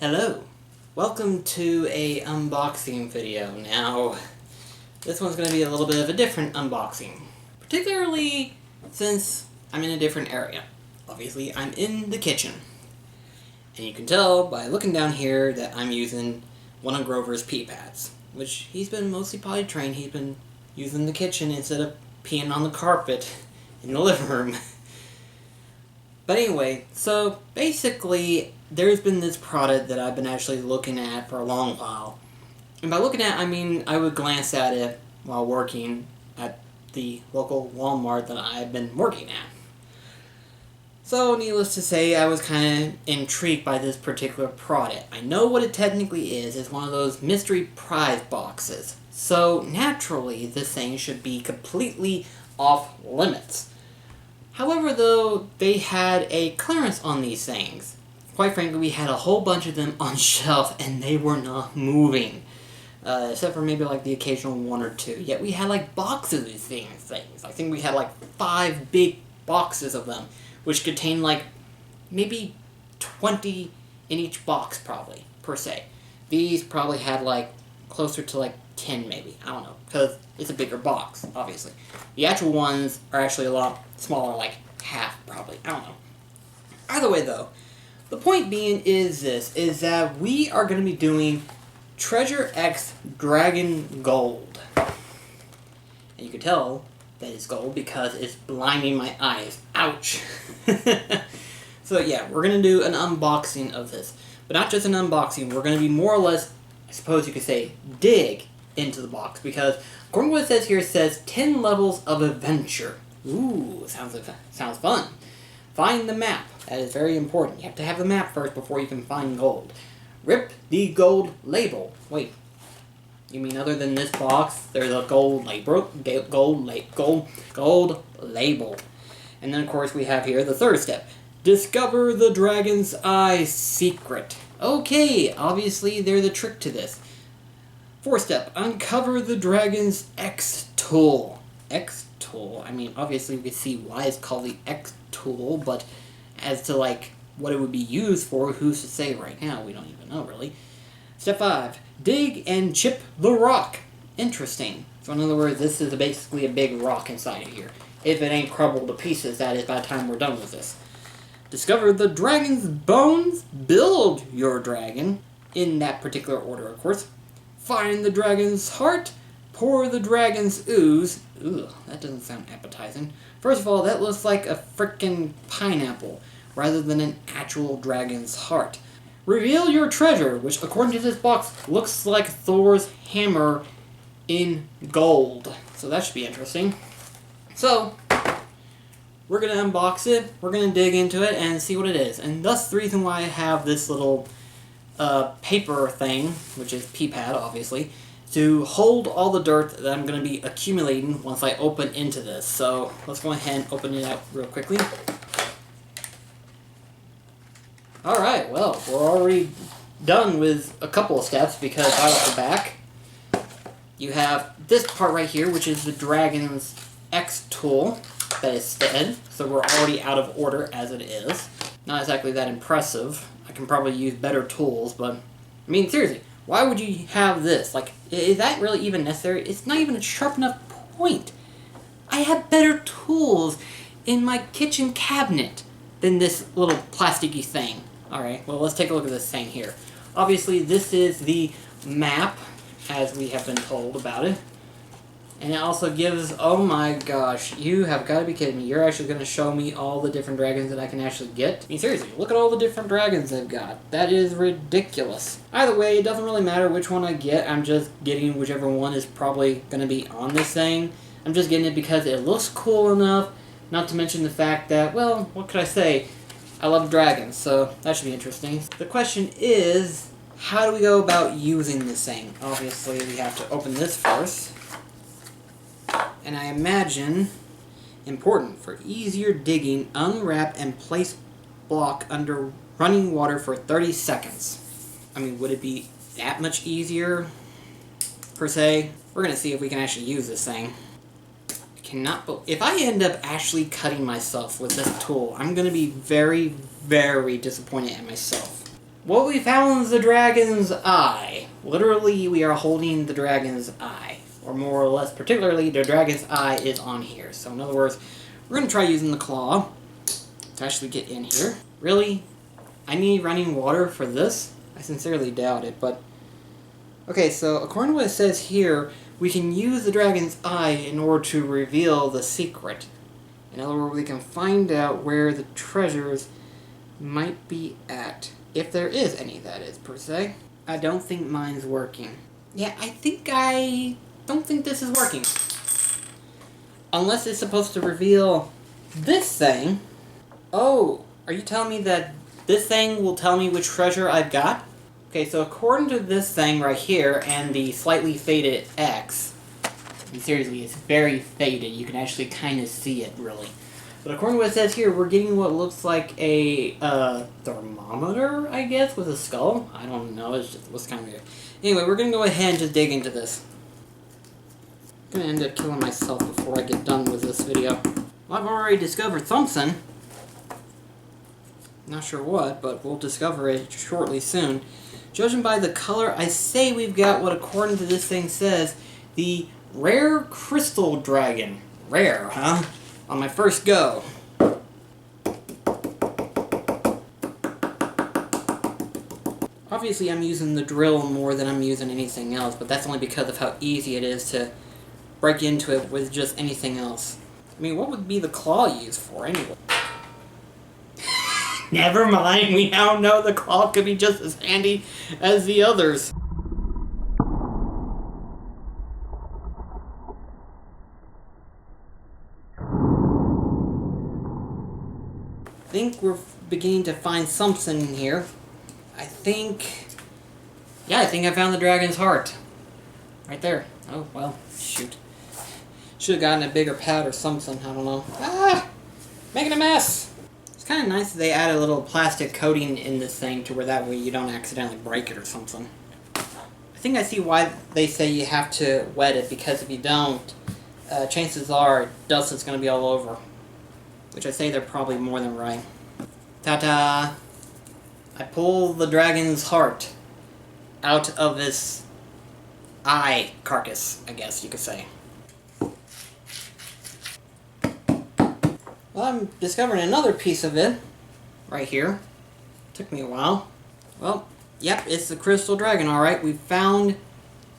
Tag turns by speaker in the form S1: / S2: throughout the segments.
S1: Hello! Welcome to a unboxing video. Now, this one's going to be a little bit of a different unboxing. Particularly since I'm in a different area. Obviously, I'm in the kitchen. And you can tell by looking down here that I'm using one of Grover's pee pads. Which he's been mostly potty trained. He's been using the kitchen instead of peeing on the carpet in the living room. But anyway, so basically, there's been this product that I've been actually looking at for a long while. And by looking at, I mean I would glance at it while working at the local Walmart that I've been working at. So, needless to say, I was kind of intrigued by this particular product. I know what it technically is. It's one of those mystery prize boxes. So, naturally, this thing should be completely off limits. However, though, they had a clearance on these things. Quite frankly, we had a whole bunch of them on shelf, and they were not moving. Except for maybe like the occasional one or two. Yet we had like boxes of these things. I think we had like 5 big boxes of them, which contained like maybe 20 in each box probably, per se. These probably had like closer to like 10 maybe, I don't know, because it's a bigger box, obviously. The actual ones are actually a lot smaller, like half probably, I don't know. Either way though, the point being is that we are going to be doing Treasure X Dragon Gold. And you can tell that it's gold because it's blinding my eyes. Ouch! So yeah, we're going to do an unboxing of this. But not just an unboxing, we're going to be more or less, I suppose you could say, dig into the box. Because according to what it says here, it says 10 levels of adventure. Ooh, sounds fun. Find the map. That is very important. You have to have the map first before you can find gold. Rip the gold label. Wait. You mean other than this box, there's a gold label? Gold label. And then of course we have here the third step. Discover the Dragon's Eye secret. Okay, obviously there's a trick to this. Fourth step. Uncover the Dragon's X tool. X tool. I mean, obviously we can see why it's called the X tool, but as to like what it would be used for, who's to say right now? We don't even know really. Step 5. Dig and chip the rock. Interesting. So in other words, this is basically a big rock inside of here. If it ain't crumbled to pieces, that is by the time we're done with this. Discover the dragon's bones. Build your dragon. In that particular order, of course. Find the dragon's heart. Pour the dragon's ooze. Ugh, that doesn't sound appetizing. First of all, that looks like a frickin' pineapple, rather than an actual dragon's heart. Reveal your treasure, which according to this box, looks like Thor's hammer in gold. So that should be interesting. So, we're going to unbox it, we're going to dig into it, and see what it is. And thus the reason why I have this little paper thing, which is pee pad, obviously, to hold all the dirt that I'm going to be accumulating once I open into this. So, let's go ahead and open it up real quickly. Alright, well, we're already done with a couple of steps because right off the back, you have this part right here, which is the Dragon's X tool that is dead, so we're already out of order as it is. Not exactly that impressive. I can probably use better tools, but, I mean, seriously, why would you have this? Like, is that really even necessary? It's not even a sharp enough point. I have better tools in my kitchen cabinet than this little plasticky thing. Alright, well, let's take a look at this thing here. Obviously, this is the map, as we have been told about it. And it also gives, oh my gosh, you have got to be kidding me. You're actually going to show me all the different dragons that I can actually get? I mean, seriously, look at all the different dragons they've got. That is ridiculous. Either way, it doesn't really matter which one I get. I'm just getting whichever one is probably going to be on this thing. I'm just getting it because it looks cool enough, not to mention the fact that, well, what could I say? I love dragons, so that should be interesting. The question is, how do we go about using this thing? Obviously, we have to open this first. And I imagine, important, for easier digging, unwrap and place block under running water for 30 seconds. I mean, would it be that much easier, per se? We're going to see if we can actually use this thing. If I end up actually cutting myself with this tool, I'm going to be very, very disappointed at myself. what we found is the dragon's eye. Literally, we are holding the dragon's eye. Or more or less, particularly, the dragon's eye is on here. So in other words, we're going to try using the claw to actually get in here. Really? I need running water for this? I sincerely doubt it, but... Okay, so according to what it says here, we can use the dragon's eye in order to reveal the secret. In other words, we can find out where the treasures might be at. If there is any, that is, per se. I don't think mine's working. Yeah, I don't think this is working. Unless it's supposed to reveal this thing. Oh, are you telling me that this thing will tell me which treasure I've got? Okay, so according to this thing right here, and the slightly faded X, and seriously, it's very faded. You can actually kind of see it, really. But according to what it says here, we're getting what looks like a thermometer, I guess, with a skull. I don't know, it looks kind of weird. Anyway, we're going to go ahead and just dig into this. I'm going to end up killing myself before I get done with this video. Well, I've already discovered something. Not sure what, but we'll discover it shortly soon. Judging by the color, I say we've got what, according to this thing says, the rare crystal dragon. Rare, huh? On my first go. Obviously, I'm using the drill more than I'm using anything else, but that's only because of how easy it is to break into it with just anything else. I mean, what would be the claw used for, anyway? Never mind, we now know the claw could be just as handy as the others. I think we're beginning to find something in here. I think I found the dragon's heart. Right there. Oh, well, shoot. Should have gotten a bigger pad or something, I don't know. Ah! Making a mess! It's kind of nice that they add a little plastic coating in this thing to where that way you don't accidentally break it or something. I think I see why they say you have to wet it, because if you don't, chances are dust is going to be all over. Which I say they're probably more than right. Ta-ta! I pull the dragon's heart out of this eye carcass, I guess you could say. Well, I'm discovering another piece of it right here. Took me a while. Well, yep, it's the crystal dragon, alright. We found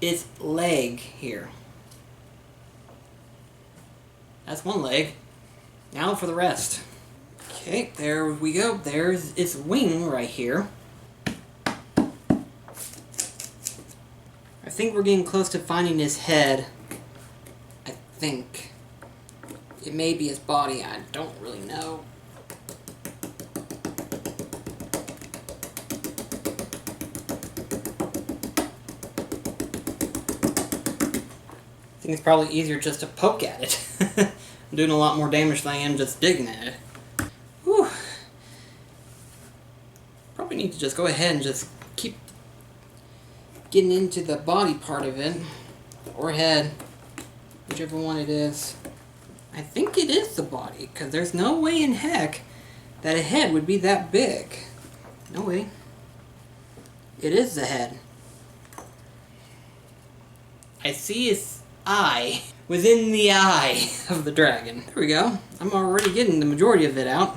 S1: its leg here. That's one leg. Now for the rest. Okay, there we go. There's its wing right here. I think we're getting close to finding his head. I think. It may be his body, I don't really know. I think it's probably easier just to poke at it. I'm doing a lot more damage than I am just digging at it. Whew. Probably need to just go ahead and just keep getting into the body part of it. Or head. Whichever one it is. I think it is the body, because there's no way in heck that a head would be that big. No way. It is the head. I see its eye within the eye of the dragon. There we go. I'm already getting the majority of it out.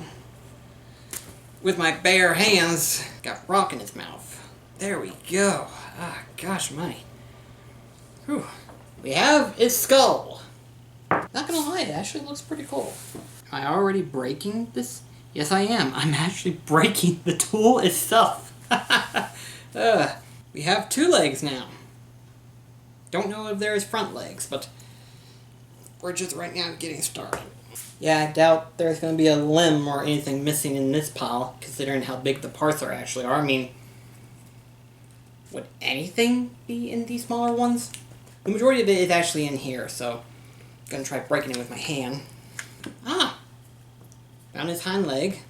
S1: With my bare hands. Got rock in its mouth. There we go. Ah, gosh money. Whew. We have its skull. Not gonna lie, it actually looks pretty cool. Am I already breaking this? Yes, I am. I'm actually breaking the tool itself. We have two legs now. Don't know if there's front legs, but we're just right now getting started. Yeah, I doubt there's going to be a limb or anything missing in this pile, considering how big the parts actually are. I mean, would anything be in these smaller ones? The majority of it is actually in here, so I'm going to try breaking it with my hand. Ah! Found his hind leg.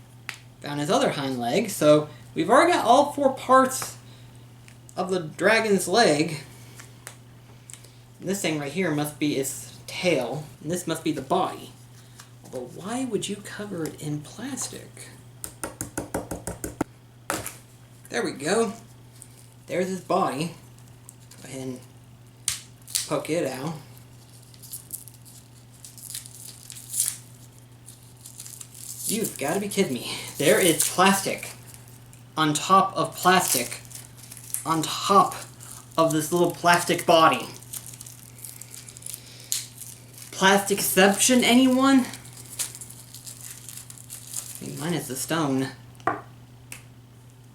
S1: Found his other hind leg. So we've already got all four parts of the dragon's leg. And this thing right here must be its tail. And this must be the body. Although, why would you cover it in plastic? There we go. There's his body. Go ahead and poke it out. You've got to be kidding me. There is plastic on top of plastic on top of this little plastic body. Plasticception, anyone? I mean, minus the stone.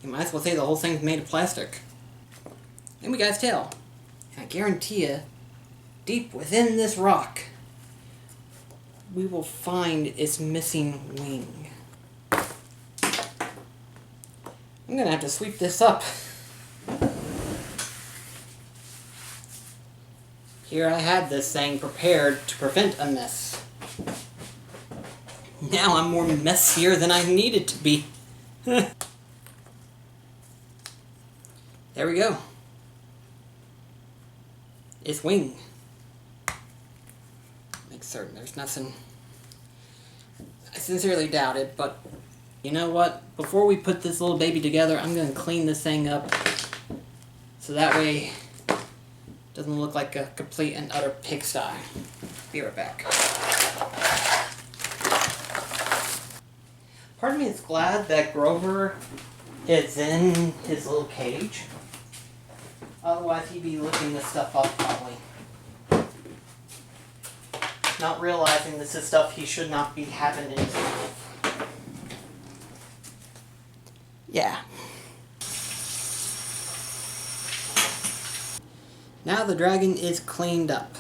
S1: You might as well say the whole thing's made of plastic. And we got his tail. And I guarantee you, deep within this rock, we will find its missing wing. I'm gonna have to sweep this up. Here I had this thing prepared to prevent a mess. Now I'm more messier than I needed to be. There we go. Its wing. Make certain there's nothing. I sincerely doubt it, but you know what? Before we put this little baby together, I'm going to clean this thing up so that way it doesn't look like a complete and utter pigsty. Be right back. Part of me is glad that Grover is in his little cage. Otherwise he'd be looking this stuff up probably. Not realizing this is stuff he should not be having in his life. Yeah. Now the dragon is cleaned up.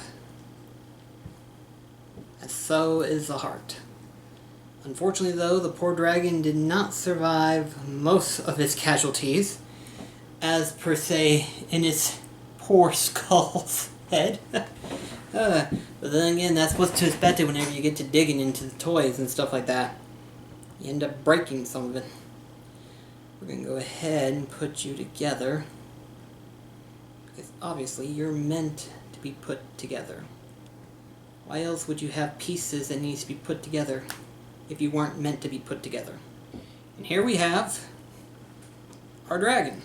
S1: And so is the heart. Unfortunately though, the poor dragon did not survive most of his casualties, as per se in its poor skull's head. But then again, that's what's to expect whenever you get to digging into the toys and stuff like that. You end up breaking some of it. We're going to go ahead and put you together, because obviously you're meant to be put together. Why else would you have pieces that needs to be put together if you weren't meant to be put together? And here we have our dragon.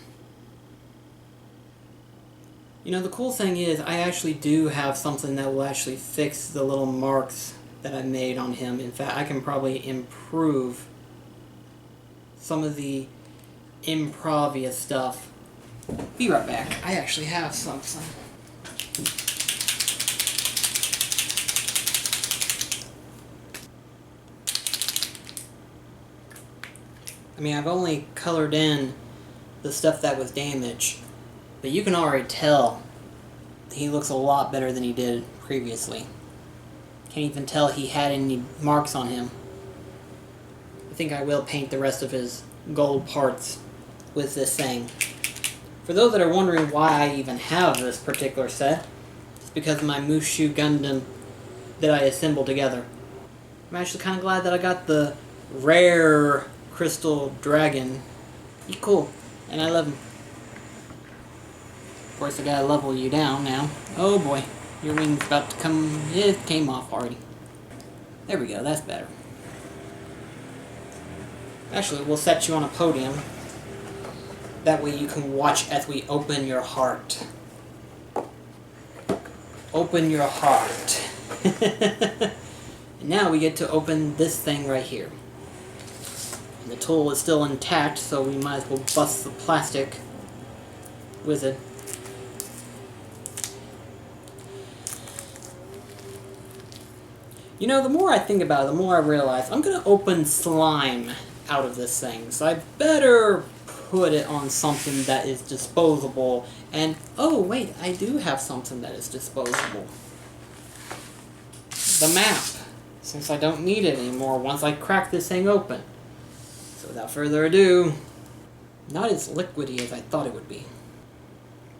S1: You know, the cool thing is I actually do have something that will actually fix the little marks that I made on him. In fact, I can probably improve some of the improvia stuff. Be right back. I actually have something. I mean, I've only colored in the stuff that was damaged, but you can already tell he looks a lot better than he did previously. Can't even tell he had any marks on him. I think I will paint the rest of his gold parts with this thing. For those that are wondering why I even have this particular set, it's because of my Mushu Gundam that I assembled together. I'm actually kind of glad that I got the rare crystal dragon. He's cool, and I love him. Of course, I gotta level you down now. Oh boy, your wing's about to come. It came off already. There we go, that's better. Actually, we'll set you on a podium. That way you can watch as we open your heart. Open your heart. And now we get to open this thing right here. And the tool is still intact, so we might as well bust the plastic with it. You know, the more I think about it, the more I realize I'm going to open slime out of this thing. So I better put it on something that is disposable. And, oh wait, I do have something that is disposable. The map. Since I don't need it anymore once I crack this thing open. So without further ado, not as liquidy as I thought it would be.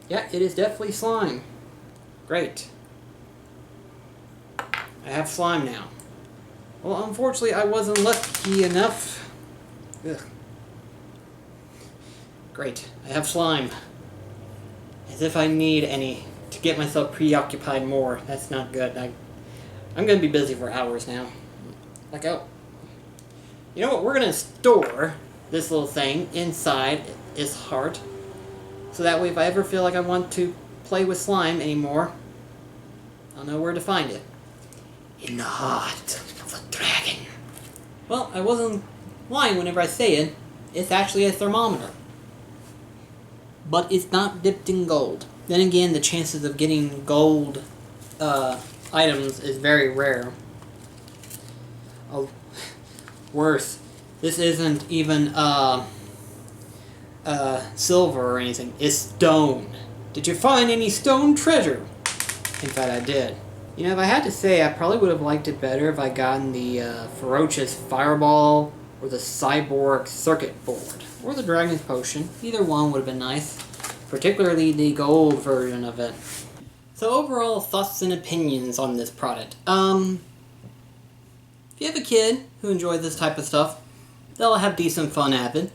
S1: Yeah, it is definitely slime. Great. I have slime now. Well, unfortunately, I wasn't lucky enough. Ugh. Great. I have slime. As if I need any to get myself preoccupied more. That's not good. I'm going to be busy for hours now. You know what? We're going to store this little thing inside its heart. So that way if I ever feel like I want to play with slime anymore, I'll know where to find it. In the heart of a dragon. Well, I wasn't lying whenever I say it. It's actually a thermometer. But it's not dipped in gold. Then again, the chances of getting gold items is very rare. Oh, worse, this isn't even silver or anything. It's stone. Did you find any stone treasure? In fact, I did. You know, if I had to say, I probably would have liked it better if I gotten the Ferocious Fireball or the Cyborg Circuit Board or the Dragon's Potion. Either one would have been nice, particularly the gold version of it. So overall, thoughts and opinions on this product. If you have a kid who enjoys this type of stuff, they'll have decent fun at it.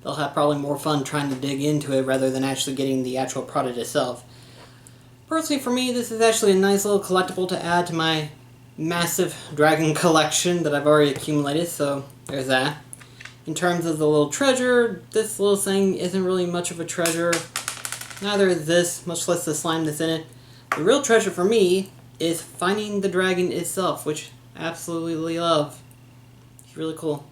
S1: They'll have probably more fun trying to dig into it rather than actually getting the actual product itself. Personally, for me, this is actually a nice little collectible to add to my massive dragon collection that I've already accumulated, so there's that. In terms of the little treasure, this little thing isn't really much of a treasure. Neither is this, much less the slime that's in it. The real treasure for me is finding the dragon itself, which I absolutely love. It's really cool.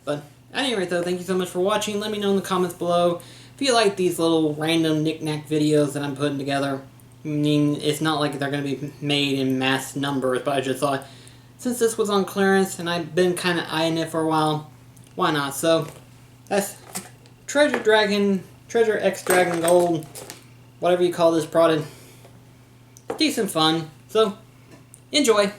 S1: But at any rate though, thank you so much for watching. Let me know in the comments below if you like these little random knick-knack videos that I'm putting together. I mean, it's not like they're going to be made in mass numbers, but I just thought, since this was on clearance and I've been kind of eyeing it for a while, why not? So, that's Treasure X Dragon Gold, whatever you call this product. Decent fun, so enjoy!